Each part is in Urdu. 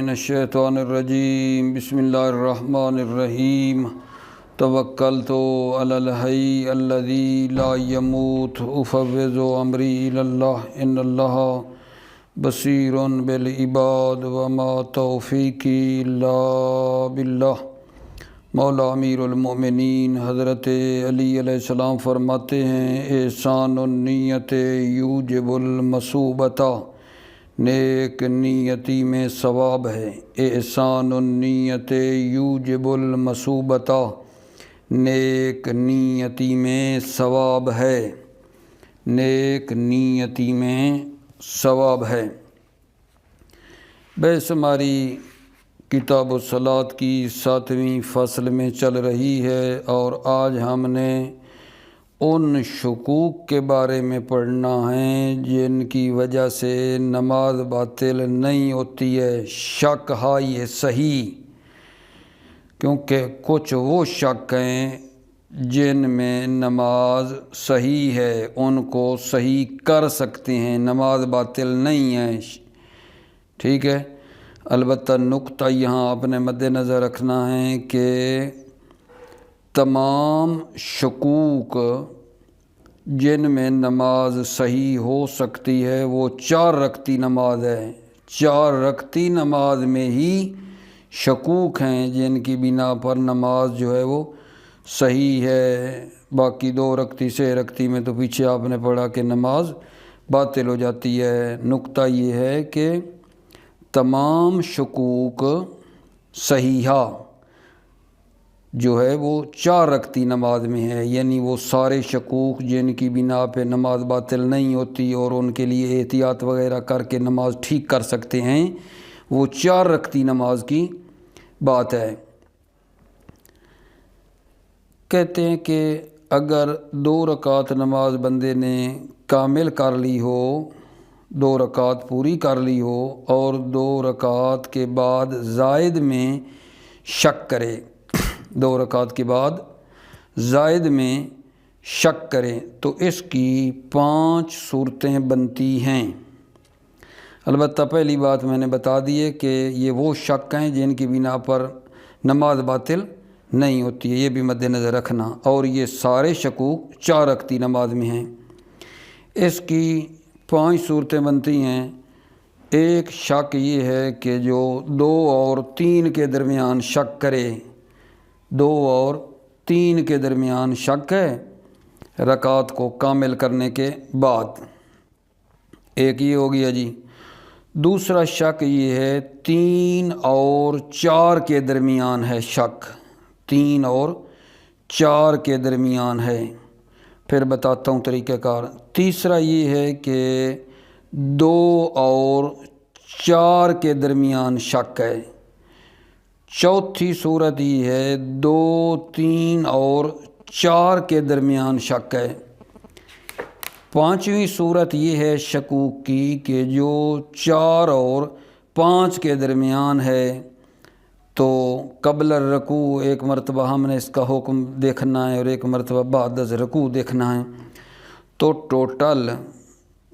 من الشیطان الرجیم بسم اللہ الرحمن الرحیم توکلت علی الحی الذی لا یموت افوض امری الی اللہ ان اللہ بصیر بالعباد وما توفیقی الا باللہ۔ مولا امیر المؤمنین حضرت علی علیہ السلام فرماتے ہیں احسان النیت یوجب المثوبۃ، نیک نیتی میں ثواب ہے۔ احسان النیت یوجب المثوبۃ، نیک نیتی میں ثواب ہے، نیک نیتی میں ثواب ہے۔ بحث ہماری کتاب الصلاۃ کی 7ویں فصل میں چل رہی ہے اور آج ہم نے ان شکوک کے بارے میں پڑھنا ہے جن کی وجہ سے نماز باطل نہیں ہوتی ہے۔ شک ہائے صحیح، کیونکہ کچھ وہ شک ہیں جن میں نماز صحیح ہے، ان کو صحیح کر سکتے ہیں، نماز باطل نہیں ہے۔ ٹھیک ہے، البتہ نقطہ یہاں آپ نے مد نظر رکھنا ہے کہ تمام شکوک جن میں نماز صحیح ہو سکتی ہے وہ 4 رکعتی نماز ہے۔ 4 رکعتی نماز میں ہی شکوک ہیں جن کی بنا پر نماز جو ہے وہ صحیح ہے، باقی 2 رکعتی 6 رکعتی میں تو پیچھے آپ نے پڑھا کہ نماز باطل ہو جاتی ہے۔ نقطہ یہ ہے کہ تمام شکوک صحیحہ جو ہے وہ 4 رکعتی نماز میں ہے، یعنی وہ سارے شکوک جن کی بنا پہ نماز باطل نہیں ہوتی اور ان کے لیے احتیاط وغیرہ کر کے نماز ٹھیک کر سکتے ہیں، وہ 4 رکعتی نماز کی بات ہے۔ کہتے ہیں کہ اگر 2 رکعت نماز بندے نے کامل کر لی ہو، 2 رکعت پوری کر لی ہو اور 2 رکعت کے بعد زائد میں شک کرے، 2 رکعت کے بعد زائد میں شک کریں تو اس کی 5 صورتیں بنتی ہیں۔ البتہ پہلی بات میں نے بتا دی ہے کہ یہ وہ شک ہیں جن کی بنا پر نماز باطل نہیں ہوتی ہے، یہ بھی مد نظر رکھنا، اور یہ سارے شکوک 4 رکعتی نماز میں ہیں۔ اس کی 5 صورتیں بنتی ہیں۔ ایک شک یہ ہے کہ جو 2 اور 3 کے درمیان شک کرے، 2 اور 3 کے درمیان شک ہے رکعت کو کامل کرنے کے بعد، ایک یہ ہو گیا جی۔ دوسرا شک یہ ہے 3 اور 4 کے درمیان ہے شک، 3 اور 4 کے درمیان ہے، پھر بتاتا ہوں طریقہ کار۔ تیسرا یہ ہے کہ 2 اور 4 کے درمیان شک ہے۔ چوتھی صورت یہ ہے 2، 3 اور 4 کے درمیان شک ہے۔ 5ویں صورت یہ ہے شکوک کی کہ جو 4 اور 5 کے درمیان ہے، تو قبل الرکوع ایک مرتبہ ہم نے اس کا حکم دیکھنا ہے اور ایک مرتبہ بعد از رکوع دیکھنا ہے، تو ٹوٹل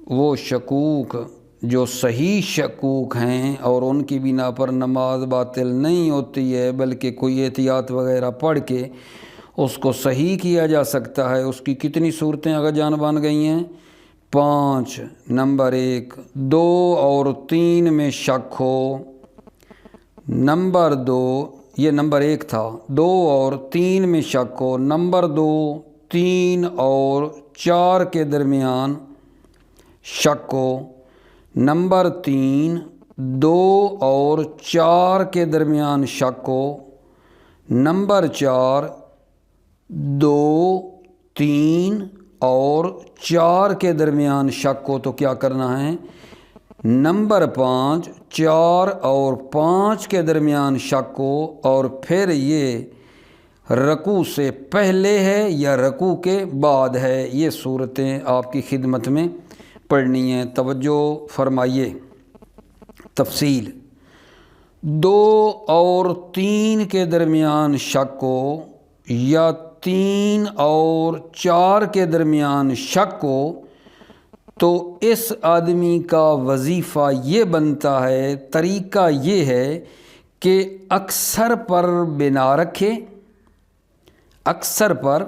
وہ شکوک جو صحیح شکوک ہیں اور ان کی بنا پر نماز باطل نہیں ہوتی ہے بلکہ کوئی احتیاط وغیرہ پڑھ کے اس کو صحیح کیا جا سکتا ہے، اس کی کتنی صورتیں اگر جان بن گئی ہیں؟ 5۔ نمبر 1، 2 اور 3 میں شک ہو۔ نمبر 2، یہ نمبر 1 تھا، 2 اور 3 میں شک ہو۔ نمبر 2، 3 اور 4 کے درمیان شک ہو۔ نمبر 3، 2 اور 4 کے درمیان شک ہو۔ نمبر 4، 2، 3 اور 4 کے درمیان شک ہو تو کیا کرنا ہے؟ نمبر 5، 4 اور 5 کے درمیان شک ہو، اور پھر یہ رکوع سے پہلے ہے یا رکوع کے بعد ہے، یہ صورتیں آپ کی خدمت میں پڑھنی ہیں، توجہ فرمائیے۔ تفصیل: 2 اور 3 کے درمیان شک ہو یا 3 اور 4 کے درمیان شک ہو تو اس آدمی کا وظیفہ یہ بنتا ہے، طریقہ یہ ہے کہ اکثر پر بنا رکھے، اکثر پر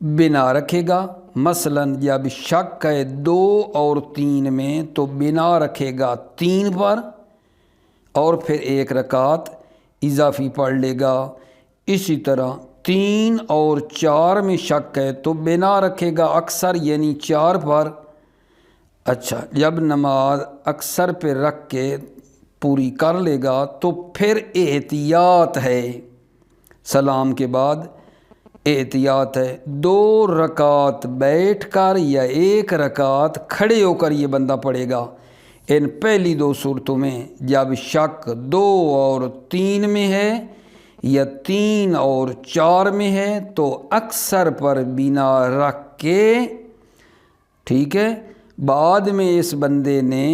بنا رکھے گا۔ مثلا جب شک ہے 2 اور 3 میں تو بنا رکھے گا 3 پر، اور پھر 1 رکعت اضافی پڑھ لے گا۔ اسی طرح 3 اور 4 میں شک ہے تو بنا رکھے گا اکثر یعنی 4 پر۔ اچھا، جب نماز اکثر پہ رکھ کے پوری کر لے گا تو پھر احتیاط ہے، سلام کے بعد احتیاط ہے۔ 2 رکعت بیٹھ کر یا 1 رکعت کھڑے ہو کر یہ بندہ پڑھے گا۔ ان پہلی 2 صورتوں میں جب شک 2 اور 3 میں ہے یا 3 اور 4 میں ہے تو اکثر پر بنا رکھ کے، ٹھیک ہے، بعد میں اس بندے نے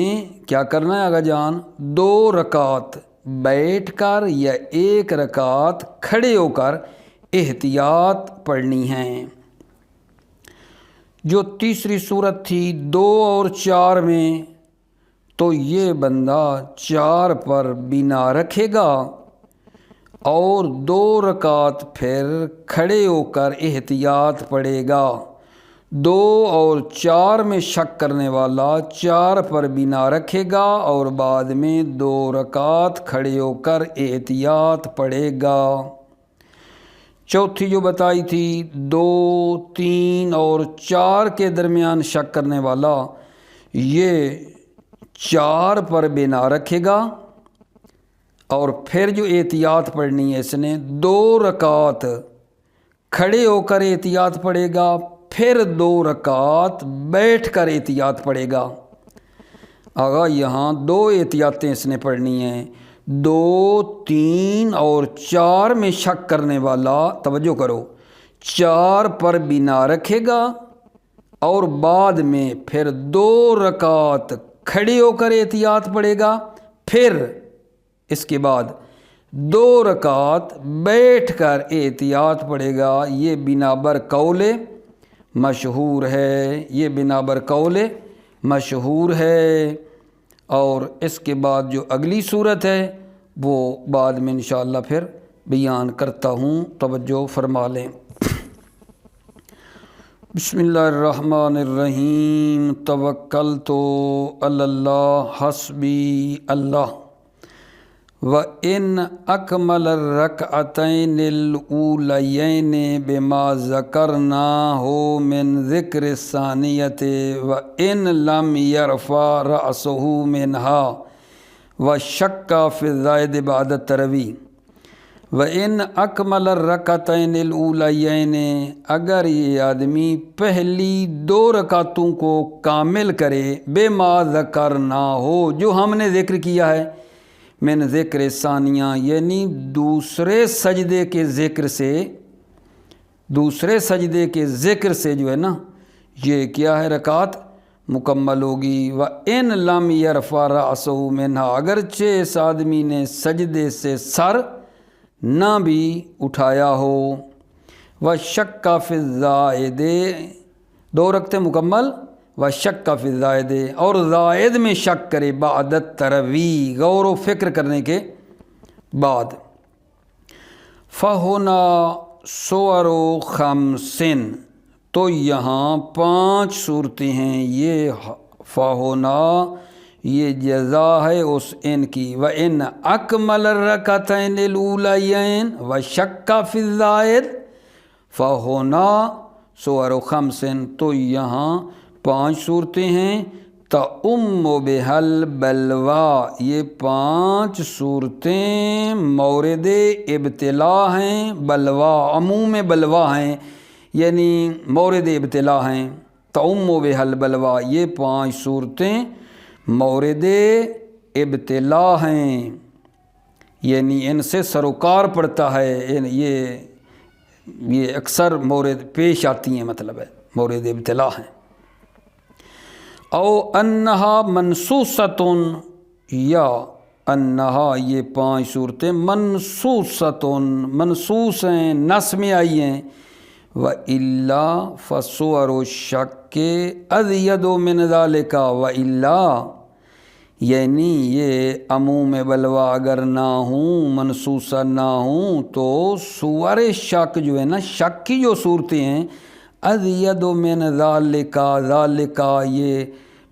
کیا کرنا ہے آگا جان، 2 رکعت بیٹھ کر یا 1 رکعت کھڑے ہو کر احتیاط پڑھنی ہے۔ جو تیسری صورت تھی 2 اور 4 میں، تو یہ بندہ 4 پر بنا رکھے گا اور 2 رکعت پھر کھڑے ہو کر احتیاط پڑھے گا۔ 2 اور 4 میں شک کرنے والا 4 پر بنا رکھے گا اور بعد میں 2 رکعت کھڑے ہو کر احتیاط پڑھے گا۔ چوتھی جو بتائی تھی 2، 3 اور 4 کے درمیان شک کرنے والا یہ 4 پر بنا رکھے گا اور پھر جو احتیاط پڑھنی ہے اس نے 2 رکعت کھڑے ہو کر احتیاط پڑھے گا، پھر 2 رکعت بیٹھ کر احتیاط پڑھے گا۔ آگا یہاں 2 احتیاطیں اس نے پڑھنی ہیں۔ 2، 3 اور 4 میں شک کرنے والا، توجہ کرو، 4 پر بنا رکھے گا اور بعد میں پھر 2 رکعت کھڑے ہو کر احتیاط پڑھے گا، پھر اس کے بعد 2 رکعت بیٹھ کر احتیاط پڑھے گا۔ یہ بنا بر قول مشہور ہے، یہ بنا بر قول مشہور ہے۔ اور اس کے بعد جو اگلی صورت ہے وہ بعد میں انشاءاللہ پھر بیان کرتا ہوں، توجہ فرما لیں۔ بسم اللہ الرحمن الرحیم، توکلت علی اللہ حسبی اللہ۔ وَإِنْ أَكْمَلَ الرَّكْعَتَيْنِ الْأُولَيَيْنِ بِمَا ذَكَرْنَاهُ مِنْ ذِكْرِ الثَّانِيَةِ وَإِنْ لَمْ يَرْفَعْ رَأْسَهُ مِنْهَا وَشَكَّ فِي الزَّائِدِ بَعْدَ التَّرْوِيعِ۔ وَإِنْ أَكْمَلَ الرَّكْعَتَيْنِ الْأُولَيَيْنِ، اگر یہ آدمی پہلی 2 رکعتوں کو کامل کرے، بِمَا ذَكَرْنَاهُ، جو ہم نے ذکر کیا ہے، من ذکر ثانیہ یعنی دوسرے سجدے کے ذکر سے، دوسرے سجدے کے ذکر سے جو ہے نا یہ کیا ہے رکعت مکمل ہوگی۔ وَإِنْ لَمْ يَرْفَعْ رَأْسَهُ مِنْهَا، اگرچہ اس آدمی نے سجدے سے سر نہ بھی اٹھایا ہو۔ وَشَكَّ فِي الزَّائِدِ، 2 رکعتیں مکمل، وَشَكَّ فِي الزَّائِدِ، اور زائد میں شک کرے، بعد الترویع، غور و فکر کرنے کے بعد۔ فَهُنَا صُوَرُ خَمْسٍ، تو یہاں 5 صورتیں ہیں۔ یہ فَهُنَا یہ جزا ہے اس ان کی۔ وَإِنْ أَكْمَلَ الرَّكْعَتَيْنِ الْأُولَيَيْنِ وَشَكَّ فِي الزَّائِدِ فَهُنَا صُوَرُ خَمْسٍ، تو یہاں 5 صورتیں ہیں۔ تَأُمُّ بِهَا الْبَلْوَىٰ، یہ 5 صورتیں مورد ابتلا ہیں، بلوا عموم بلوا ہیں، یعنی مورد ابتلا ہیں۔ تَأُمُّ بِهَا الْبَلْوَىٰ، یہ 5 صورتیں مورد ابتلا ہیں، یعنی ان سے سروکار پڑتا ہے، یہ اکثر مورد پیش آتی ہیں، مطلب ہے مورد ابتلا ہیں۔ او انہا منسوستن، یا انہا یہ 5 صورتیں منسوستن، منسوس ہیں، نص میں آئی ہیں، وَإِلَّا فَصُوَرُ الشَّكِّ أَزْيَدُ مِنْ ذَلِكَ وَإِلَّا یعنی یہ عموم بلوا اگر نہ ہوں، منصوصہ نہ ہوں، تو صور شک جو ہے نا، شک کی جو صورتیں ہیں، ازید من ذالک، ذالک یہ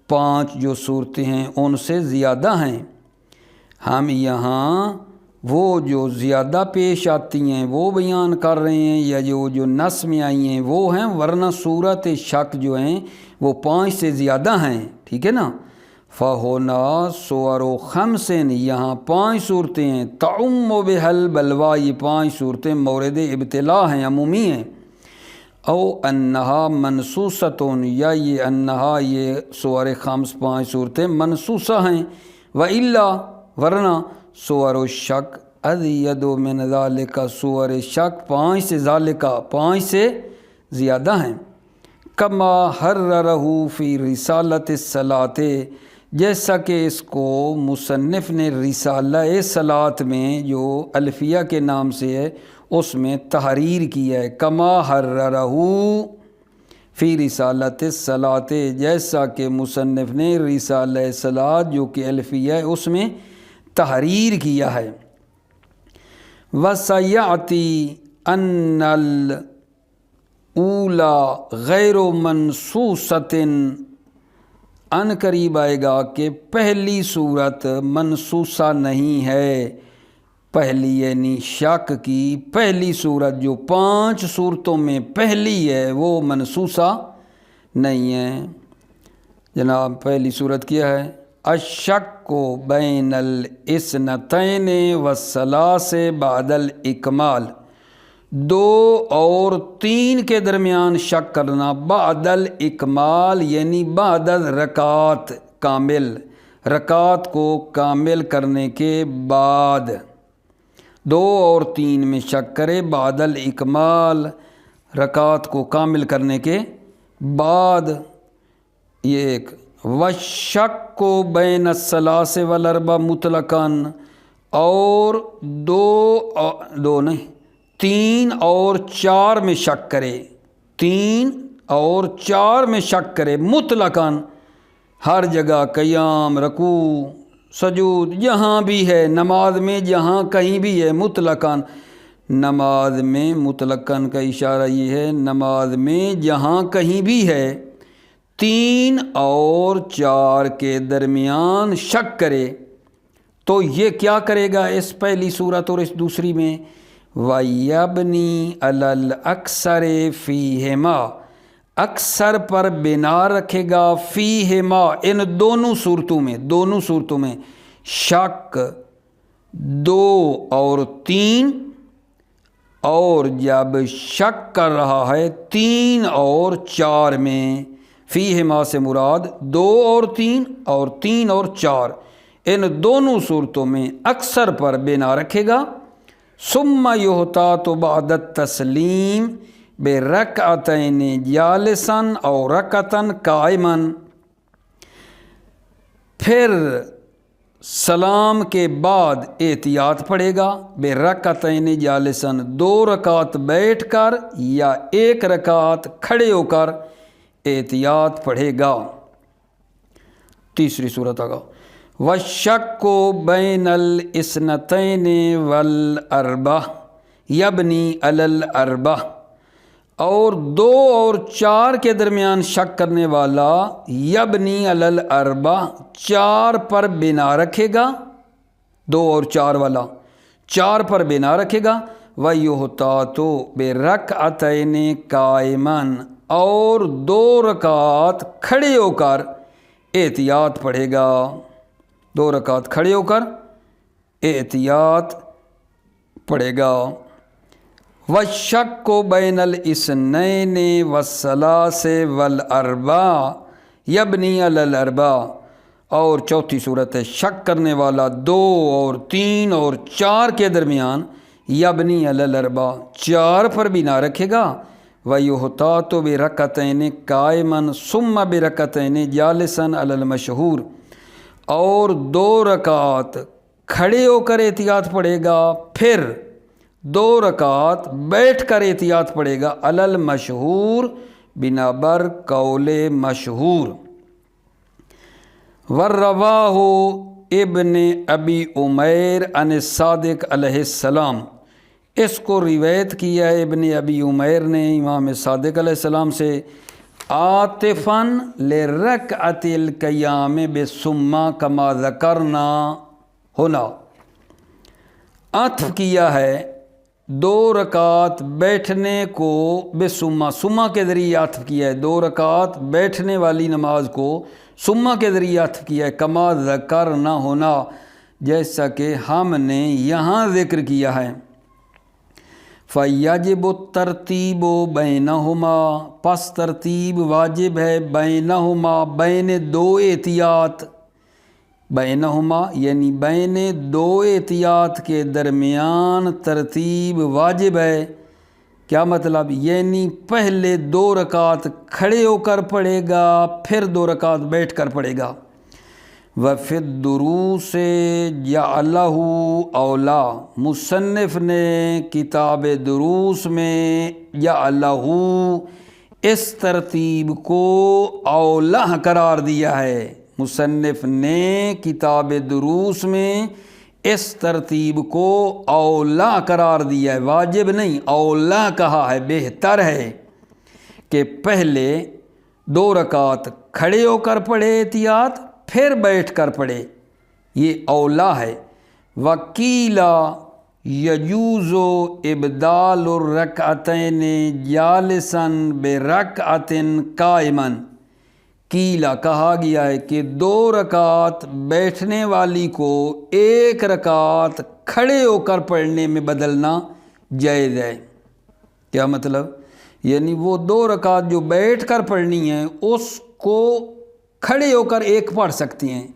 5 جو صورتیں ہیں ان سے زیادہ ہیں۔ ہم یہاں وہ جو زیادہ پیش آتی ہیں وہ بیان کر رہے ہیں، یا جو نص میں آئی ہیں وہ ہیں، ورنہ صورت شک جو ہیں وہ 5 سے زیادہ ہیں، ٹھیک ہے نا۔ فَهُنَا صُوَرُ خَمْسٍ، یہاں 5 صورتیں ہیں، تَعُمُّ بِهَا الْبَلْوَا، یہ 5 صورتیں مورد ابتلا ہیں، عمومی ہیں۔ او انہا منصوصۃ، یا یہ انہا یہ صور خمس 5 صورتیں منصوصہ ہیں، وَإِلَّا ورنہ صور الشک ازید من ذالک، صور شک 5 سے ذالک 5 سے زیادہ ہیں۔ کما حررہ فی رسالۃ الصلاۃ، جیسا کہ اس کو مصنف نے رسالہ صلاۃ میں جو الفیہ کے نام سے ہے اس میں تحریر کیا ہے۔ کما حررہ فی رسالۃ الصلاۃ، جیسا کہ مصنف نے رسالہ صلاۃ جو کہ الفیہ ہے اس میں تحریر کیا ہے۔ وَسَيَأْتِي أَنَّ الْأُولَى غَيْرُ مَنْصُوصَةٍ، ان قریب آئے گا کہ پہلی صورت منصوصہ نہیں ہے، پہلی یعنی شک کی پہلی صورت جو 5 صورتوں میں پہلی ہے وہ منصوصہ نہیں ہے۔ جناب پہلی صورت کیا ہے؟ الشک بین الاثنتین والثلاث بعد الاکمال، 2 اور 3 کے درمیان شک کرنا، بعد الاکمال یعنی بعد الرکعات، کامل رکعات کو کامل کرنے کے بعد، 2 اور 3 میں شک کرے بعد الاکمال، رکعات کو کامل کرنے کے بعد، یہ ایک۔ وَالشَّكُّ بَيْنَ الثَّلَاثِ وَالْأَرْبَعِ مُطْلَقًا، اور 2 نہیں 3 اور 4 میں شک کرے، 3 اور 4 میں شک کرے مطلقاً، ہر جگہ قیام، رکوع، سجود جہاں بھی ہے نماز میں، جہاں کہیں بھی ہے مطلقاً، نماز میں مطلقاً کا اشارہ یہ ہے نماز میں جہاں کہیں بھی ہے 3 اور 4 کے درمیان شک کرے تو یہ کیا کرے گا اس پہلی صورت اور اس دوسری میں؟ وَيَبْنِي عَلَى الْأَكْثَرِ فِيهِمَا، اکثر پر بنا رکھے گا، فیہما ان دونوں صورتوں میں شک 2 اور 3، اور جب شک کر رہا ہے 3 اور 4 میں، فیہما سے مراد 2 اور 3 اور 3 اور 4 ان دونوں صورتوں میں اکثر پر بنا رکھے گا۔ ثم یحتاط بعد التسلیم برکعتین جالسا او رکعتا قائما، پھر سلام کے بعد احتیاط پڑھے گا، برکعتین جالسا 2 رکعت بیٹھ کر یا 1 رکعت کھڑے ہو کر احتیاط پڑھے گا۔ تیسری صورت آگا، وَالشَّكُّ بَيْنَ الْإِثْنَتَيْنِ وَالْأَرْبَعِ يَبْنِي عَلَى الْأَرْبَعِ، اور 2 اور 4 کے درمیان شک کرنے والا یبنی علی الاربع 4 پر بنا رکھے گا، 2 اور 4 والا 4 پر بنا رکھے گا۔ وَيُحْتَاطُ بِرَكْعَتَيْنِ قَائِمًا، اور 2 رکعات کھڑے ہو کر احتیاط پڑھے گا، 2 رکعت کھڑے ہو کر احتیاط پڑھے گا۔ وَالشَّكُّ بَيْنَ الْإِثْنَيْنِ وَالثَّلَاثِ وَالْأَرْبَعِ يَبْنِي عَلَى الْأَرْبَعِ، اور چوتھی صورت ہے شک کرنے والا 2 اور 3 اور 4 کے درمیان یبنی علی الاربع 4 پر بنا رکھے گا۔ وَيُحْتَاطُ بِرَكَعَتَيْنِ قَائِمًا ثُمَّ بِرَكَعَتَيْنِ جَالِسًا عَلَى الْمَشْهُورِ، اور 2 رکعات کھڑے ہو کر احتیاط پڑھے گا، پھر 2 رکعت بیٹھ کر احتیاط پڑھے گا، علل مشہور بنا بر قول مشہور۔ ورواہ ابن ابی عمیر عن صادق علیہ السلام، اس کو روایت کیا ہے ابن ابی عمیر نے امام صادق علیہ السلام سے، عاطفاً لرکعت القیام بثم کما ذکرنا ہونا، عطف کیا ہے 2 رکعت بیٹھنے کو بثم، ثم کے ذریعے عطف کیا ہے، 2 رکعت بیٹھنے والی نماز کو ثم کے ذریعے عطف کیا ہے، کما ذکرنا ہونا، جیسا کہ ہم نے یہاں ذکر کیا ہے۔ فَيَجِبُ التَّرْتِيبُ بَيْنَهُمَا، پس ترتیب واجب ہے بینہما، بین 2 احتیاط، بینہما یعنی بین 2 احتیاط کے درمیان ترتیب واجب ہے۔ کیا مطلب؟ یعنی پہلے 2 رکعت کھڑے ہو کر پڑھے گا، پھر 2 رکعت بیٹھ کر پڑھے گا۔ وفی الدروس جعلہ اولا، مصنف نے کتاب دروس میں جعلہ اس ترتیب کو اولا قرار دیا ہے، مصنف نے کتاب دروس میں اس ترتیب کو اولا قرار دیا ہے، واجب نہیں اولا کہا ہے، بہتر ہے کہ پہلے 2 رکعت کھڑے ہو کر پڑھے احتیاط، پھر بیٹھ کر پڑھے، یہ اولا ہے۔ وکیلا یجوز ابدال الرکعتین جالسا برکعت قائما، کیلا کہا گیا ہے کہ 2 رکعت بیٹھنے والی کو 1 رکعت کھڑے ہو کر پڑھنے میں بدلنا جائز ہے۔ کیا مطلب؟ یعنی وہ 2 رکعت جو بیٹھ کر پڑھنی ہے اس کو کھڑے ہو کر 1 پڑھ سکتی ہیں۔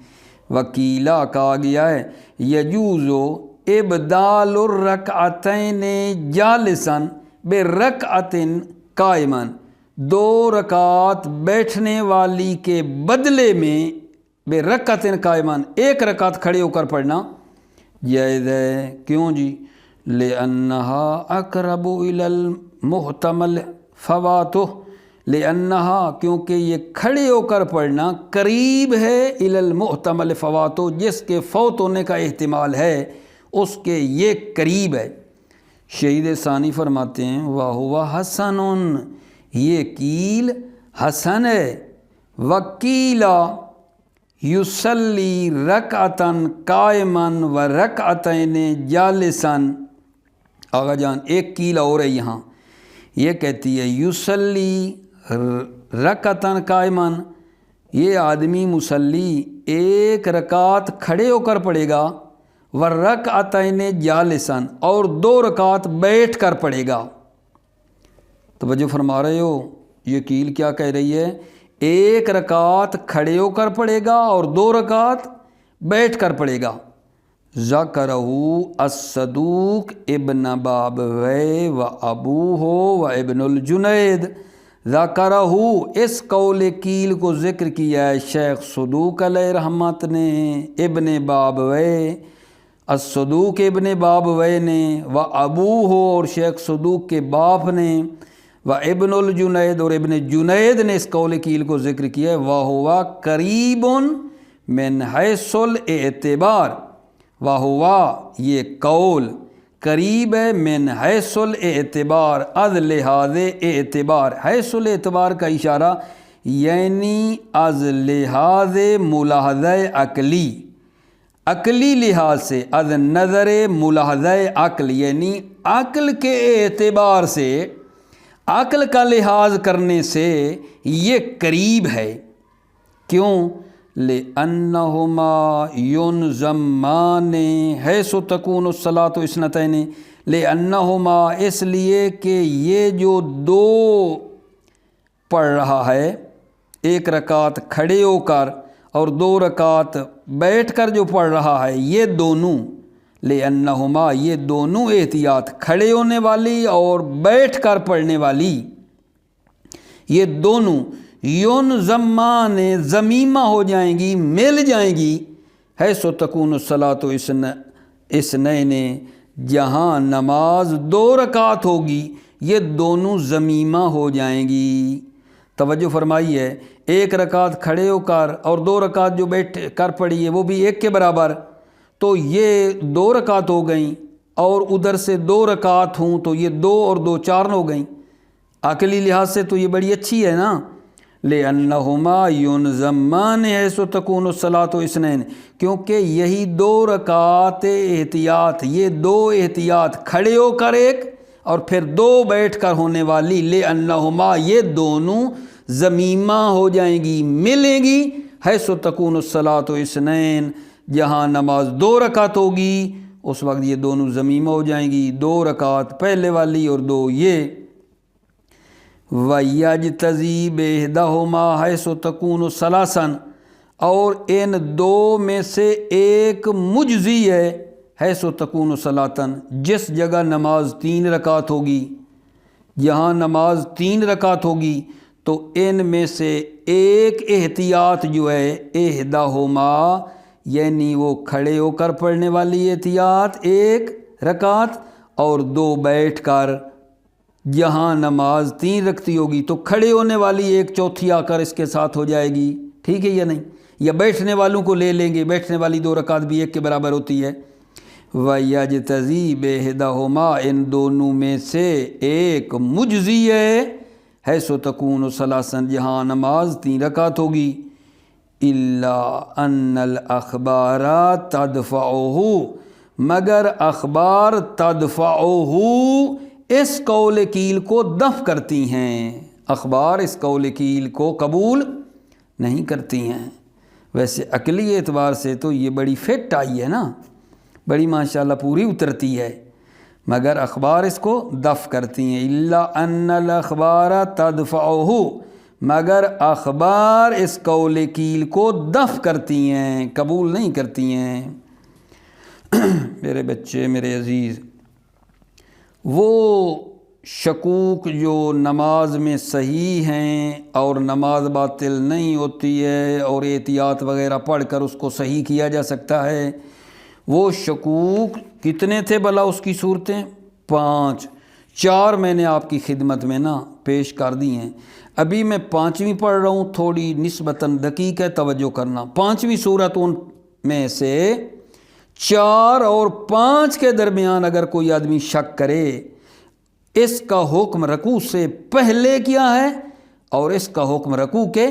وکیلا کہا گیا ہے یجوز ابدال الرکعتین جالسا برکعت قائما، 2 رکعت بیٹھنے والی کے بدلے میں برکعت قائما 1 رکعت کھڑے ہو کر پڑھنا جائز ہے۔ کیوں جی؟ لأنہا اقرب الی المحتمل فواتہ، لأنہا کیونکہ یہ کھڑے ہو کر پڑھنا قریب ہے الی المحتمل فواتہ، جس کے فوت ہونے کا احتمال ہے اس کے یہ قریب ہے۔ شہید ثانی فرماتے ہیں وَهُوَ حَسَنٌ، یہ قیل حسن ہے۔ وَقِيلَ يُصَلِّي رَكْعَةً قَائِمًا وَرَكْعَتَيْنِ جَالِسًا، آغا جان ایک قیل اور ہے یہاں، یہ کہتی ہے یُصَلِّي رَكْعَةً قَائِمًا، یہ آدمی مصلی 1 رکعت کھڑے ہو کر پڑھے گا، وَرَكْعَتَيْنِ جَالِسًا، اور 2 رکعت بیٹھ کر پڑھے گا۔ توجہ فرما رہے ہو؟ یہ قیل کیا کہہ رہی ہے؟ 1 رکعت کھڑے ہو کر پڑھے گا اور 2 رکعت بیٹھ کر پڑھے گا۔ ذکرہ الصدوق ابن بابویہ و ابوہ و ابن الجنید، ذکرہ اس قول قیل کو ذکر کیا ہے شیخ صدوق علیہ رحمت نے، ابن بابویہ الصدوق ابن بابویہ نے، و ابوہ اور شیخ صدوق کے باپ نے، و ابن الجنید اور ابن جنید نے اس قول قیل کو ذکر کیا ہے۔ وَهُوَ قَرِيبٌ مِنْ حَيْثُ الْاعْتِبَارِ، وَهُوَ یہ قول قریب ہے من حیث الاعتبار، از لحاظ اعتبار، حیث الاعتبار کا اشارہ یعنی از لحاظ ملاحظہ عقلی، عقلی لحاظ سے، از نظر ملاحظہ عقل یعنی عقل کے اعتبار سے، عقل کا لحاظ کرنے سے یہ قریب ہے۔ کیوں؟ لِأَنَّهُمَا يُنْزَمَّانِ حَيْثُ تَكُونُ الصَّلَاةُ اثْنَتَيْنِ، لِأَنَّهُمَا اس لیے کہ یہ جو 2 پڑھ رہا ہے، 1 رکعت کھڑے ہو کر اور 2 رکعت بیٹھ کر جو پڑھ رہا ہے، یہ دونوں، لِأَنَّهُمَا یہ دونوں احتیاط، کھڑے ہونے والی اور بیٹھ کر پڑھنے والی، یہ دونوں یونزمان ضمیمہ ہو جائیں گی، مل جائیں گی، حیث تکون الصلاۃ اثنین، جہاں نماز 2 رکعت ہوگی یہ دونوں ضمیمہ ہو جائیں گی۔ توجہ فرمائیے، 1 رکعت کھڑے ہو کر اور 2 رکعت جو بیٹھ کر پڑی ہے وہ بھی 1 کے برابر، تو یہ 2 رکعت ہو گئیں، اور ادھر سے 2 رکعت ہوں تو یہ 2 اور 2 4 ہو گئیں۔ عقلی لحاظ سے تو یہ بڑی اچھی ہے نا، لِأَنَّهُمَا يُنْزَمَّانِ حَيْثُ تَكُونُ الصَّلَاةُ اثْنَيْنِ، کیونکہ یہی 2 رکعت احتیاط، یہ 2 احتیاط کھڑے ہو کر ایک اور پھر 2 بیٹھ کر ہونے والی، لِأَنَّهُمَا یہ دونوں ضمیمہ ہو جائیں گی، ملیں گی، حَيْثُ تَكُونُ الصَّلَاةُ اثْنَيْنِ، جہاں نماز 2 رکعت ہوگی اس وقت یہ دونوں ضمیمہ ہو جائیں گی، 2 رکعت پہلے والی اور 2 یہ۔ وَيَجْتَزِي بِإِحْدَاهُمَا حَيْثُ تَكُونُ ثَلَاثًا، اور ان 2 میں سے ایک مجزی ہے، حَيْثُ تَكُونُ ثَلَاثًا، جس جگہ نماز 3 رکعت ہوگی، جہاں نماز 3 رکعت ہوگی تو ان میں سے ایک احتیاط جو ہے احداہما، یعنی وہ کھڑے ہو کر پڑھنے والی احتیاط 1 رکعت، اور 2 بیٹھ کر، جہاں نماز 3 رکھتی ہوگی تو کھڑے ہونے والی 1/4 آ کر اس کے ساتھ ہو جائے گی، ٹھیک ہے یا نہیں، یا بیٹھنے والوں کو لے لیں گے، بیٹھنے والی 2 رکعت بھی 1 کے برابر ہوتی ہے۔ وَيَجْتَزِي بِإِحْدَاهُمَا، ان دونوں میں سے ایک مجزی ہے، حَيْثُ تَكُونُ ثَلَاثًا، جہاں نماز 3 رکعت ہوگی، إِلَّا أَنَّ الْأَخْبَارَ تَدْفَعُهُ، مگر اخبار تدفعه اس قول قیل کو دفع کرتی ہیں، اخبار اس قول قیل کو قبول نہیں کرتی ہیں۔ ویسے عقلی اعتبار سے تو یہ بڑی فٹ آئی ہے نا، بڑی ماشاءاللہ پوری اترتی ہے، مگر اخبار اس کو دفع کرتی ہیں۔ الا ان الاخبار تدفعه، مگر اخبار اس قول قیل کو دفع کرتی ہیں، قبول نہیں کرتی ہیں۔ میرے بچے، میرے عزیز، وہ شکوک جو نماز میں صحیح ہیں اور نماز باطل نہیں ہوتی ہے اور احتیاط وغیرہ پڑھ کر اس کو صحیح کیا جا سکتا ہے، وہ شکوک کتنے تھے بھلا اس کی صورتیں؟ 5، 4 میں نے آپ کی خدمت میں نا پیش کر دی ہیں، ابھی میں 5ویں پڑھ رہا ہوں، تھوڑی نسبتاً دقیق ہے، توجہ کرنا۔ 5ویں صورت ان میں سے 4 اور 5 کے درمیان اگر کوئی آدمی شک کرے، اس کا حکم رکوع سے پہلے کیا ہے اور اس کا حکم رکوع کے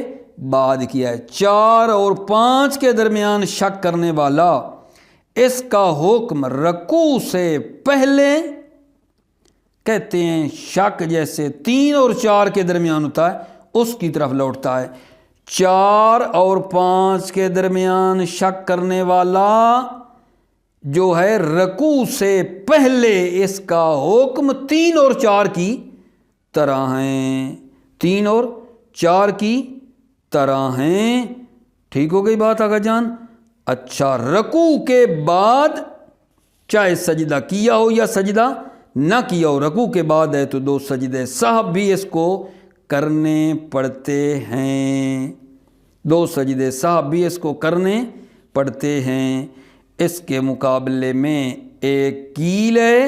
بعد کیا ہے۔ 4 اور 5 کے درمیان شک کرنے والا، اس کا حکم رکوع سے پہلے، کہتے ہیں شک جیسے 3 اور 4 کے درمیان ہوتا ہے اس کی طرف لوٹتا ہے۔ 4 اور 5 کے درمیان شک کرنے والا جو ہے رکوع سے پہلے، اس کا حکم 3 اور 4 کی طرح ہیں، 3 اور 4 کی طرح ہیں، ٹھیک ہو گئی بات آقا جان؟ اچھا، رکوع کے بعد چاہے سجدہ کیا ہو یا سجدہ نہ کیا ہو، رکوع کے بعد ہے تو 2 سجدے سہو بھی اس کو کرنے پڑتے ہیں، 2 سجدے سہو بھی اس کو کرنے پڑتے ہیں۔ اس کے مقابلے میں ایک قیل ہے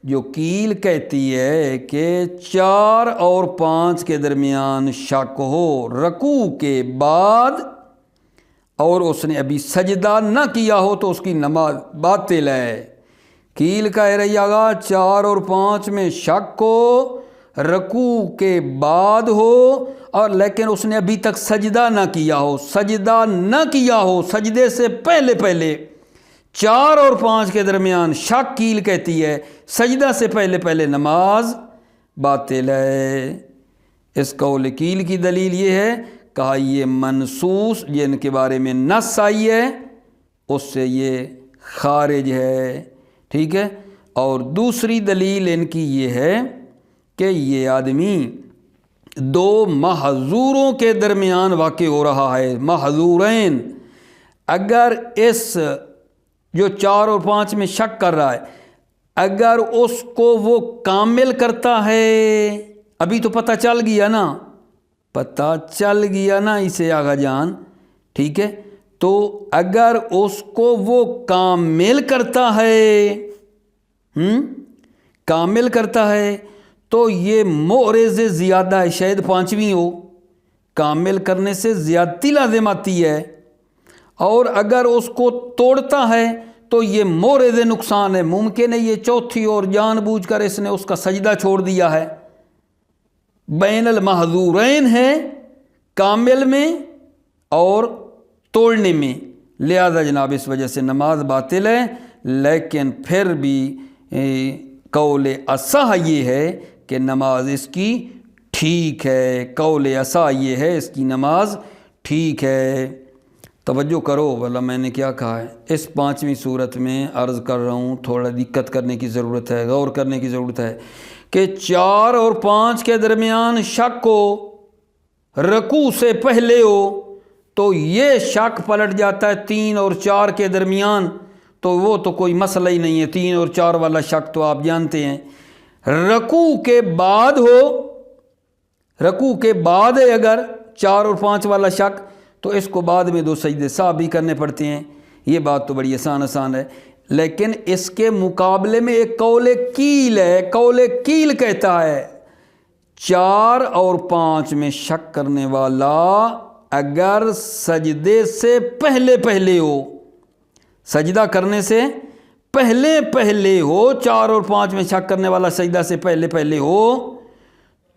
جو قیل کہتی ہے کہ 4 اور 5 کے درمیان شک ہو رکوع کے بعد اور اس نے ابھی سجدہ نہ کیا ہو تو اس کی نماز باطل ہے۔ قیل کہہ رہی آگا 4 اور 5 میں شک ہو رکوع کے بعد ہو اور لیکن اس نے ابھی تک سجدہ نہ کیا ہو، سجدہ نہ کیا ہو، سجدے سے پہلے 4 اور 5 کے درمیان شک، قیل کہتی ہے سجدہ سے پہلے نماز باطل ہے۔ اس قول قیل کی دلیل یہ ہے، کہا یہ منصوص جن کے بارے میں نص آئی ہے اس سے یہ خارج ہے، ٹھیک ہے۔ اور دوسری دلیل ان کی یہ ہے کہ یہ آدمی 2 محظوروں کے درمیان واقع ہو رہا ہے، محظورین۔ اگر اس جو 4 اور 5 میں شک کر رہا ہے، اگر اس کو وہ کامل کرتا ہے، ابھی تو پتہ چل گیا نا اسے آغا جان، ٹھیک ہے، تو اگر اس کو وہ کامل کرتا ہے کامل کرتا ہے تو یہ مورز زیادہ ہے، شاید پانچویں ہو، کامل کرنے سے زیادتی لازم آتی ہے، اور اگر اس کو توڑتا ہے تو یہ مورز نقصان ہے، ممکن ہے یہ چوتھی اور جان بوجھ کر اس نے اس کا سجدہ چھوڑ دیا ہے، بین المحظورین ہے کامل میں اور توڑنے میں، لہذا جناب اس وجہ سے نماز باطل ہے۔ لیکن پھر بھی قول اصح یہ ہے کہ نماز اس کی ٹھیک ہے، قول اصح یہ ہے اس کی نماز ٹھیک ہے۔ توجہ کرو والا میں نے کیا کہا ہے، اس پانچویں صورت میں عرض کر رہا ہوں، تھوڑا دقت کرنے کی ضرورت ہے، غور کرنے کی ضرورت ہے کہ 4 اور 5 کے درمیان شک ہو، رکوع سے پہلے ہو تو یہ شک پلٹ جاتا ہے 3 اور 4 کے درمیان، تو وہ تو کوئی مسئلہ ہی نہیں ہے، 3 اور 4 والا شک تو آپ جانتے ہیں۔ رکوع کے بعد ہو، رکوع کے بعد ہے اگر 4 اور 5 والا شک، تو اس کو بعد میں 2 سجدے سہو بھی کرنے پڑتے ہیں، یہ بات تو بڑی آسان ہے۔ لیکن اس کے مقابلے میں ایک قول کیل ہے، قول کیل کہتا ہے 4 اور 5 میں شک کرنے والا اگر سجدے سے پہلے ہو، سجدہ کرنے سے پہلے ہو، 4 اور 5 میں شک کرنے والا سجدہ سے پہلے ہو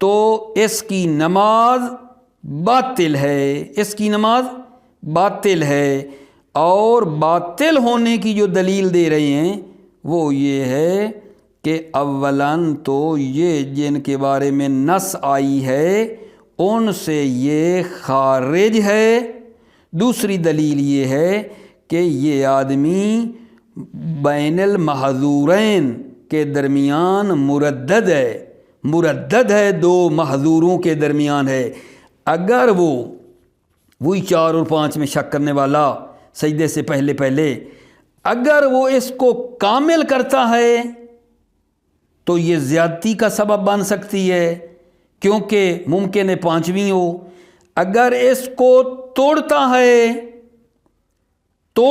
تو اس کی نماز باطل ہے، اس کی نماز باطل ہے۔ اور باطل ہونے کی جو دلیل دے رہے ہیں وہ یہ ہے کہ اولاً تو یہ جن کے بارے میں نص آئی ہے ان سے یہ خارج ہے، دوسری دلیل یہ ہے کہ یہ آدمی بین المحظورین کے درمیان مردد ہے، 2 محظوروں کے درمیان ہے۔ اگر وہی 4 اور 5 میں شک کرنے والا سجدے سے پہلے اگر وہ اس کو کامل کرتا ہے تو یہ زیادتی کا سبب بن سکتی ہے، کیونکہ ممکن ہے 5ویں ہو۔ اگر اس کو توڑ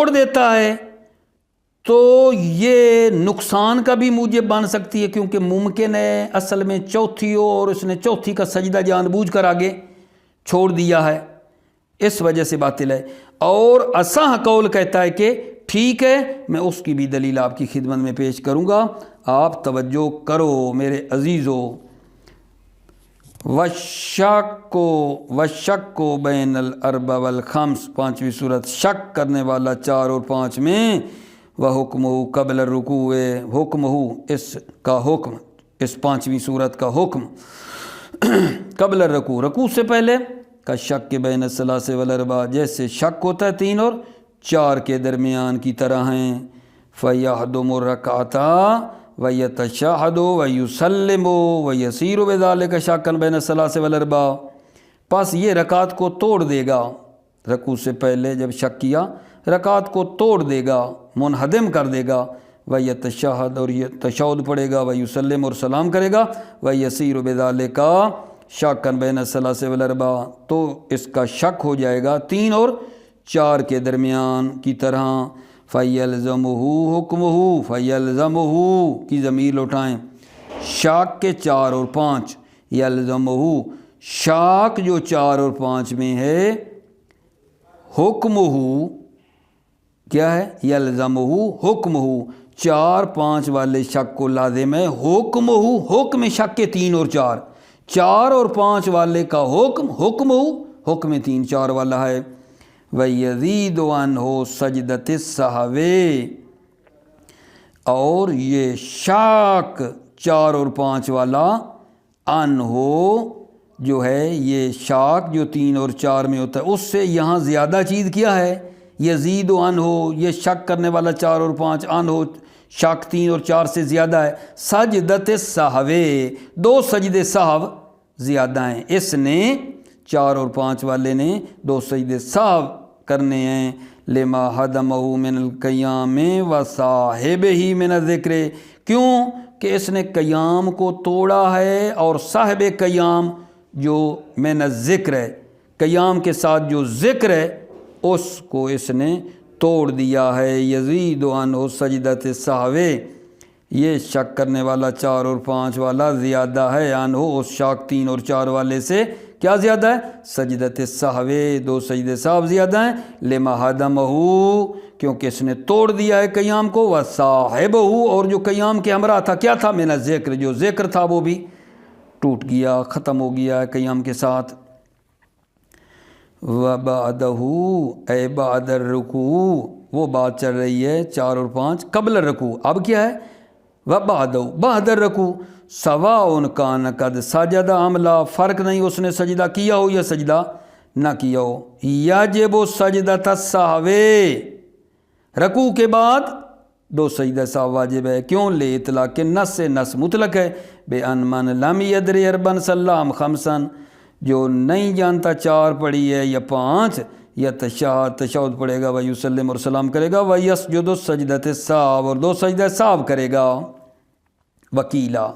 دیتا ہے تو یہ نقصان کا بھی موجب بن سکتی ہے، کیونکہ ممکن ہے اصل میں چوتھی ہو اور اس نے چوتھی کا سجدہ جان بوجھ کر آگے چھوڑ دیا ہے، اس وجہ سے باطل ہے۔ اور اصح قول کہتا ہے کہ ٹھیک ہے، میں اس کی بھی دلیل آپ کی خدمت میں پیش کروں گا، آپ توجہ کرو میرے عزیزو۔ وَالشَّكُّ بَيْنَ الْأَرْبَعِ وَالْخَمْسِ، 5ویں صورت، شک کرنے والا 4 اور 5 میں، وَحُكْمُهُ قَبْلَ الرُّكُوعِ، حکمہ اس کا حکم، اس 5ویں صورت کا حکم قبل الرکوع، رکوع سے پہلے، کا شک کے بین الثلاث والاربع، جیسے شک ہوتا ہے 3 اور 4 کے درمیان کی طرح ہیں۔ فَيَحْدُمُ الرَّكْعَةَ وَيَتَشَهَّدُ وَيُسَلِّمُ وَيَسِيرُ بِذَلِكَ شَكًّا بَيْنَ الثَّلَاثِ وَالْأَرْبَعِ، پس یہ رکعت کو توڑ دے گا، رکوع سے پہلے جب شک کیا رکعت کو توڑ دے گا، منہدم کر دے گا، وَيَتَشَهَّدُ اور یہ تشہد پڑھے گا، وَيُسَلِّمُ اور سلام کرے گا، وَيَسِيرُ بِذَلِكَ شَكًّا بَيْنَ الثَّلَاثِ وَالْأَرْبَعِ، تو اس کا شک ہو جائے گا 3 اور 4 کے درمیان کی طرح۔ فَيَلْزَمُهُ حُكْمُهُ، فَيَلْزَمُهُ کی ضمیر لوٹائیں، شاک کے 4 اور 5، یلزمہ شاک جو 4 اور 5 میں ہے، حکمہ کیا ہے، یلزمہ حکمہ، 4 5 والے شک کو لازم ہے حکمہ، حکم شک کے 3 اور 4، 4 اور 5 والے کا حکم، حکمہ حکم 3 4 والا ہے۔ وَيَزِيدُ عَنْهُ سَجْدَةِ السَّهْوِ، اور یہ شاک 4 اور 5 والا عنہ جو ہے، یہ شاک جو 3 اور 4 میں ہوتا ہے اس سے یہاں زیادہ چیز کیا ہے، یزید عنہ، یہ شک کرنے والا 4 اور 5 عنہ شاک 3 اور 4 سے زیادہ ہے، سجدۃ السہو، 2 سجدے سہو زیادہ ہیں، اس نے 4 اور 5 والے نے 2 سجدے سہو کرنے ہیں، لما حدمہ من القیام وصاحبہ من الذکر، کیوں کہ اس نے قیام کو توڑا ہے اور صاحب قیام جو من الذکر ہے، قیام کے ساتھ جو ذکر ہے اس کو اس نے توڑ دیا ہے۔ یزید عنہ سجدۃ السہو، یہ شک کرنے والا 4 اور 5 والا زیادہ ہے عنہ اس شک 3 اور 4 والے سے۔ کیا زیادہ ہے؟ سجدت سہوے 2 سجدے سہو زیادہ ہیں، لما ہدمہ کیونکہ اس نے توڑ دیا ہے قیام کو، وصاحبہ اور جو قیام کے ہمراہ تھا کیا تھا؟ من الذکر جو ذکر تھا وہ بھی ٹوٹ گیا، ختم ہو گیا ہے قیام کے ساتھ۔ وَبَعْدَهُ اے بعد الرکوع وہ بات چل رہی ہے 4 اور 5 قبل الرکوع، اب کیا ہے؟ وَبَعْدَهُ بعد الرکوع سواء کان قد سجد ام لا، فرق نہیں اس نے سجدہ کیا ہو یا سجدہ نہ کیا ہو۔ یجب سجدۃ السہو رکوع کے بعد 2 سجدہ سہو واجب ہے، کیوں؟ لے اطلاق نص سے نص مطلق ہے، بے ان من لم یدری اربن سلام خمسن جو نہیں جانتا 4 پڑھی ہے یا 5 یا تشہد پڑھے گا، ویسلم اور سلام کرے گا، ویسجد سجدۃ السہو اور 2 سجدہ سہو کرے گا۔ وکیلا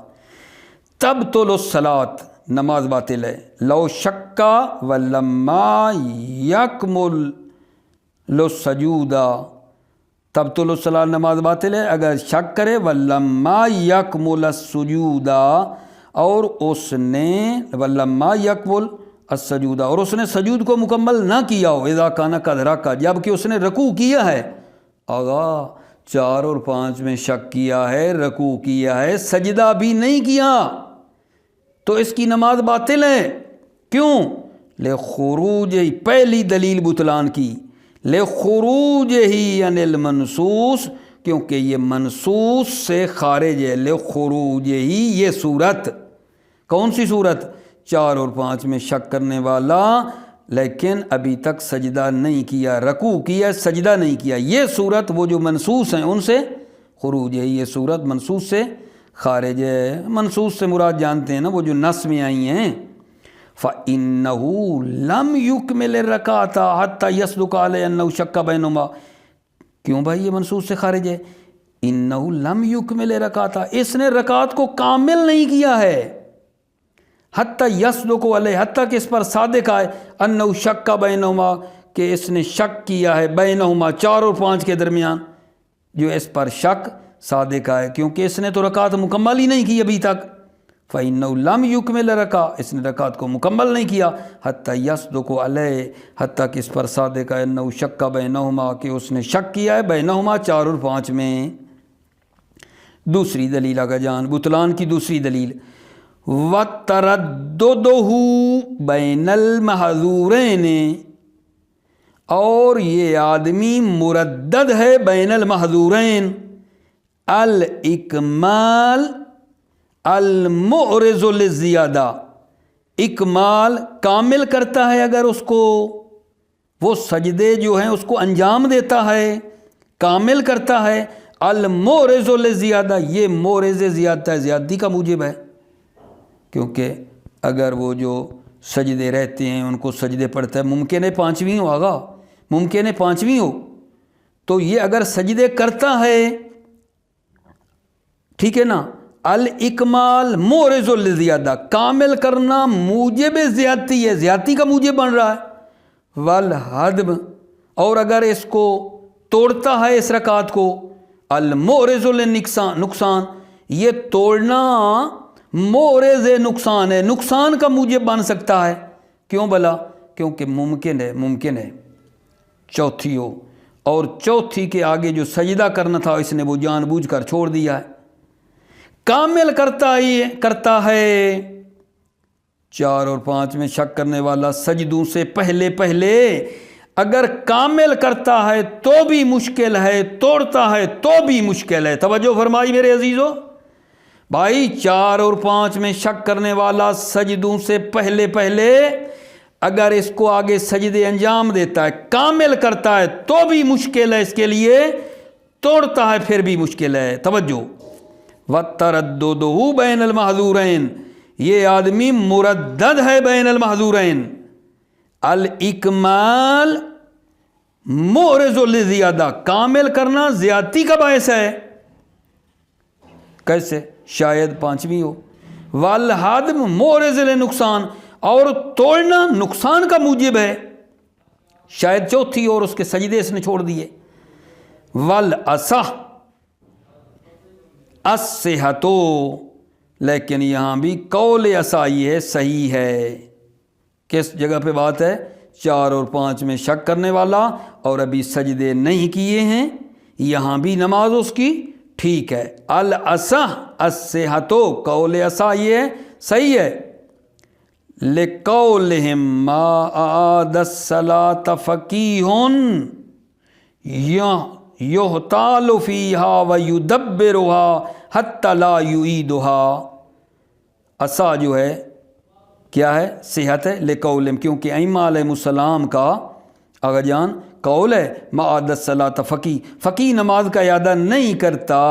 تبطل الصلاۃ نماز باطل ہے، لو شکا ولما یکمل السجود تبطل الصلاۃ نماز باطل ہے اگر شک کرے، ولما یکمل السجود اور اس نے ولما یکمل السجود اور اس نے سجود کو مکمل نہ کیا ہو، اذا کان قد رکع جب کہ اس نے رکوع کیا ہے۔ آغا 4 اور 5 میں شک کیا ہے، رکوع کیا ہے، سجدہ بھی نہیں کیا تو اس کی نماز باطل ہے۔ کیوں؟ لخروج پہلی دلیل بطلان کی، لخروج ہی عن المنصوص کیونکہ یہ منصوص سے خارج ہے، لخروج ہی یہ صورت کون سی صورت؟ 4 اور 5 میں شک کرنے والا لیکن ابھی تک سجدہ نہیں کیا، رکوع کیا سجدہ نہیں کیا، یہ صورت وہ جو منصوص ہیں ان سے خروج ہے، یہ صورت منصوص سے خارج ہے۔ منصوص سے مراد جانتے ہیں نا وہ جو نص میں آئی ہیں، فَإِنَّهُ لَمْ يُكْمِلِ الرَّكَعَةَ حَتَّى يَصْدُقَ عَلَيْهِ أَنَّهُ شَكَّ بَيْنَهُمَا۔ کیوں بھائی یہ منصوص سے خارج ہے؟ إِنَّهُ لَمْ يُكْمِلِ الرَّكَعَةَ اس نے رکعت کو کامل نہیں کیا ہے، حتیٰ یصدق علیہ حتیٰ کہ اس پر صادق آئے، انہ شک بینہما کہ اس نے شک کیا ہے، بینہما 4 اور 5 کے درمیان جو اس پر شک صادق آئے کیونکہ اس نے تو رکعت مکمل ہی نہیں کی ابھی تک۔ فَإِنَّهُ لَمْ يُكْمِلْ الرَّكَعَةَ اس نے رکعت کو مکمل نہیں کیا، حتیٰ یصدق علیہ حتیٰ کہ اس پر صادق آئے، انہ شک بینہما کہ اس نے شک کیا ہے بینہما 4 اور 5 میں۔ دوسری دلیل آگا جان بطلان کی دوسری دلیل، وَتَرَدُّدُهُ بَيْنَ الْمَحْظُورَيْنِ اور یہ آدمی مردد ہے بین المحظورین، الاکمال المعرض للزیادہ اکمال کامل کرتا ہے اگر اس کو وہ سجدے جو ہیں اس کو انجام دیتا ہے کامل کرتا ہے، المعرض للزیادہ یہ معرض زیادہ زیادتی کا موجب ہے کیونکہ اگر وہ جو سجدے رہتے ہیں ان کو سجدے پڑھتا ہے، ممکن ہے 5ویں ہو آگا، ممکن ہے 5ویں ہو، تو یہ اگر سجدے کرتا ہے ٹھیک ہے نا، الاکمال معرض للزیادہ کامل کرنا موجب زیادتی ہے، زیادتی کا موجب بن رہا ہے، والہدم اور اگر اس کو توڑتا ہے اس رکعت کو، المعرض للنقصان یہ توڑنا معرض نقصان ہے، نقصان کا موجب بن سکتا ہے، کیوں بلا؟ کیونکہ ممکن ہے چوتھی ہو اور چوتھی کے آگے جو سجدہ کرنا تھا اس نے وہ جان بوجھ کر چھوڑ دیا ہے، کامل کرتا ہے 4 اور 5 میں شک کرنے والا سجدوں سے پہلے اگر کامل کرتا ہے تو بھی مشکل ہے، توڑتا ہے تو بھی مشکل ہے۔ توجہ فرمائی میرے عزیزو بھائی، 4 اور 5 میں شک کرنے والا سجدوں سے پہلے اگر اس کو آگے سجدے انجام دیتا ہے کامل کرتا ہے تو بھی مشکل ہے اس کے لیے، توڑتا ہے پھر بھی مشکل ہے۔ توجہ، وَتَرَدُّدُهُ بَيْنَ الْمَحْظُورَيْن یہ آدمی مردد ہے بین المحظورین، الاکمال معرض للزیادہ کامل کرنا زیادتی کا باعث ہے، کیسے؟ شاید 5ویں ہو، والہدم معرض للنقصان اور توڑنا نقصان کا موجب ہے، شاید چوتھی اور اس کے سجدے اس نے چھوڑ دیے، والاصح الصحتو، لیکن یہاں بھی قول عصائی ہے، صحیح ہے۔ کس جگہ پہ بات ہے؟ 4 اور 5 میں شک کرنے والا اور ابھی سجدے نہیں کیے ہیں، یہاں بھی نماز اس کی ٹھیک ہے۔ الاصح الصحتو، قول عصائی ہے، صحیح ہے۔ لقولہم ما اعاد الصلاۃ فقیہ یحتال فیہا ویدبرہا حتی لا یعیدہا۔ عصا جو ہے کیا ہے؟ صحت ہے۔ لقولہم، کیونکہ ائمہ علیہ السلام کا آقا جان قول ہے ما اعاد الصلاۃ فقی، فقی نماز کا اعادہ نہیں کرتا۔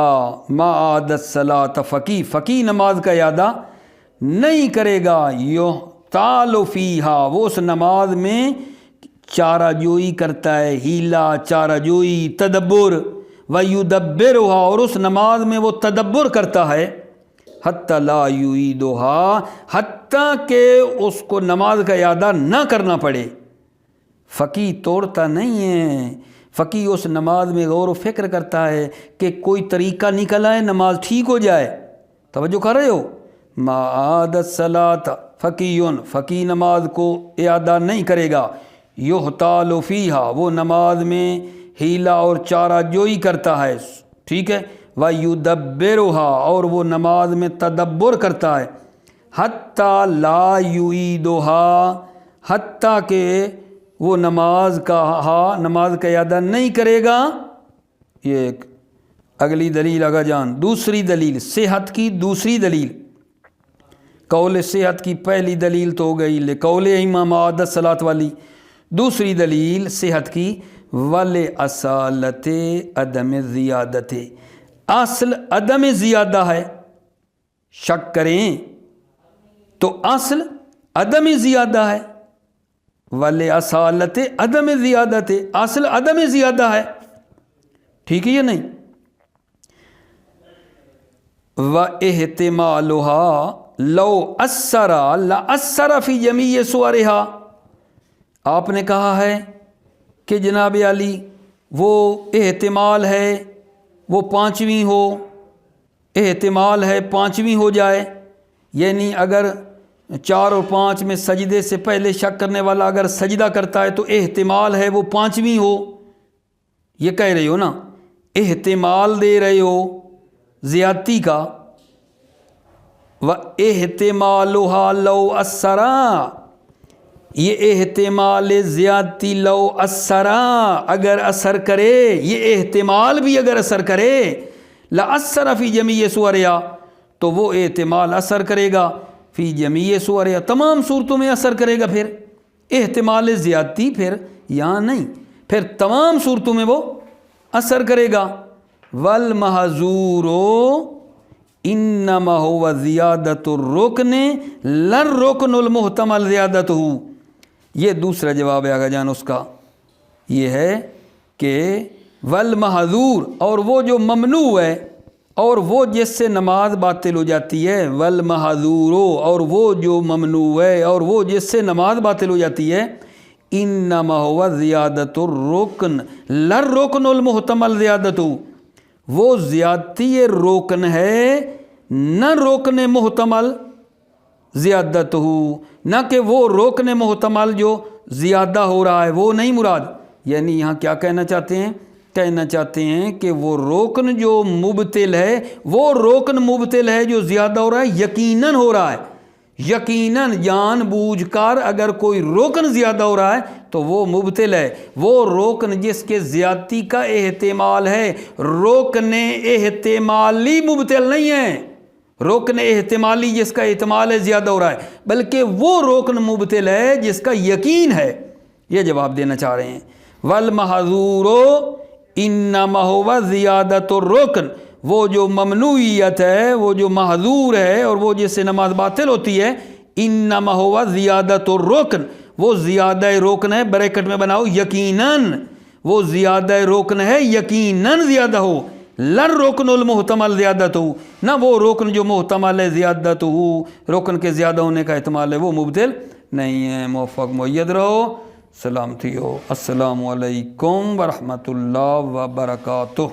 ما اعاد الصلاۃ فقی، فقی نماز کا اعادہ نہیں کرے گا۔ یحتال فیہا، وہ اس نماز میں چارہ جوئی کرتا ہے، ہیلا، چارہ جوئی، تدبر۔ ویدبرھا، اور اس نماز میں وہ تدبر کرتا ہے۔ حتی لا یعیدھا، حتیٰ کہ اس کو نماز کا اعادہ نہ کرنا پڑے۔ فقی توڑتا نہیں ہے، فقی اس نماز میں غور و فکر کرتا ہے کہ کوئی طریقہ نکل آئے نماز ٹھیک ہو جائے۔ توجہ کر رہے ہو؟ ما اعاد الصلاۃ فقی، فقی نماز کو اعادہ نہیں کرے گا۔ یحتال فیہا، وہ نماز میں ہیلا اور چارہ جوئی کرتا ہے، ٹھیک ہے۔ ویدبرھا، اور وہ نماز میں تدبر کرتا ہے۔ حتی لا یعیدھا، حتیٰ کہ وہ نماز کا اعادہ نہیں کرے گا۔ یہ ایک اگلی دلیل آقا جان۔ دوسری دلیل صحت کی، دوسری دلیل قول صحت کی پہلی دلیل تو ہو گئی لقول ائمہ ما اعاد الصلاۃ والی، دوسری دلیل صحت کی ولاصالۃ عدم زیادت، اصل عدم زیادہ ہے۔ شک کریں تو اصل عدم زیادہ ہے، ولاصالۃ عدم زیادت، اصل عدم زیادہ ہے، ٹھیک ہے یا نہیں؟ واحتمالھا لو اثر لاثر فی جمیع صورھا، آپ نے کہا ہے کہ جناب علی وہ احتمال ہے وہ 5ویں ہو، احتمال ہے 5ویں ہو جائے، یعنی اگر 4 اور 5 میں سجدے سے پہلے شک کرنے والا اگر سجدہ کرتا ہے تو احتمال ہے وہ 5ویں ہو، یہ کہہ رہے ہو نا، احتمال دے رہے ہو زیادتی کا۔ وَاحْتِمَالُهَا لَوْ أَثَّرَا، یہ احتمال زیادتی لو اثرا، اگر اثر کرے، یہ احتمال بھی اگر اثر کرے، لَأَثَّرَ فِي جَمِيعِ صُوَرِهَا، تو وہ احتمال اثر کرے گا فی جمیع صورها، تمام صورتوں میں اثر کرے گا۔ پھر احتمال زیادتی پھر یہاں نہیں، پھر تمام صورتوں میں وہ اثر کرے گا۔ وَالْمَحْظُورُ انما هو زیادت الرکن لا الرکن المحتمل زیادتہ، یہ دوسرا جواب ہے آقا جان اس کا، یہ ہے کہ والمحظور، اور وہ جو ممنوع ہے اور وہ جس سے نماز باطل ہو جاتی ہے، والمحظور، اور وہ جو ممنوع ہے اور وہ جس سے نماز باطل ہو جاتی ہے، انما هو زیادت الرکن لا الرکن المحتمل زیادتہ، وہ زیادتی روکن ہے نہ روکن محتمل زیادت ہو، نہ کہ وہ روکن محتمل جو زیادہ ہو رہا ہے وہ نہیں مراد۔ یعنی یہاں کیا کہنا چاہتے ہیں؟ کہنا چاہتے ہیں کہ وہ روکن جو مبتل ہے، وہ روکن مبتل ہے جو زیادہ ہو رہا ہے، یقیناً ہو رہا ہے، یقیناً جان بوجھ کر اگر کوئی روکن زیادہ ہو رہا ہے تو وہ مبتل ہے۔ وہ روکن جس کے زیادتی کا احتمال ہے، روکن احتمالی مبتل نہیں ہے، روکن احتمالی جس کا احتمال ہے زیادہ ہو رہا ہے، بلکہ وہ روکن مبتل ہے جس کا یقین ہے، یہ جواب دینا چاہ رہے ہیں۔ والمحظور انما هو زیادت الرکن، وہ جو ممنوعیت ہے، وہ جو محظور ہے اور وہ جس سے نماز باطل ہوتی ہے، انما هو زیادت الرکن، وہ زیادہ روکن ہے، بریکٹ میں بناؤ یقیناً، وہ زیادہ روکن ہے یقیناً زیادہ ہو، لر رکن المحتمل زیادت ہو، نہ وہ رکن جو محتمل ہے زیادت ہو، رکن کے زیادہ ہونے کا احتمال ہے وہ مبتل نہیں ہے۔ موفق مؤید رہو، سلامتی ہو، السلام علیکم ورحمۃ اللہ وبرکاتہ۔